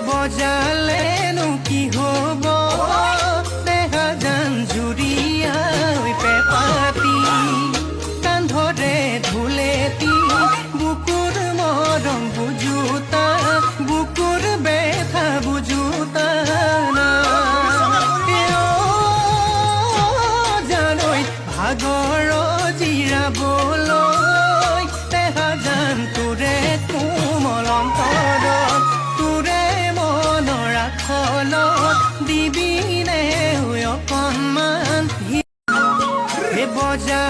বজালেনো কি হব দেহা জান জুৰিয়া পেপাতি কান্ধৰে ধুলেতি বুকুৰ মৰম বুজুতা বুকুৰ বেথা বুজুতা জানৈ ভাগৰ জিৰাবলৈ দেহা জান তোৰে কোমল অন্তৰত দিবিনে অকণমান বজা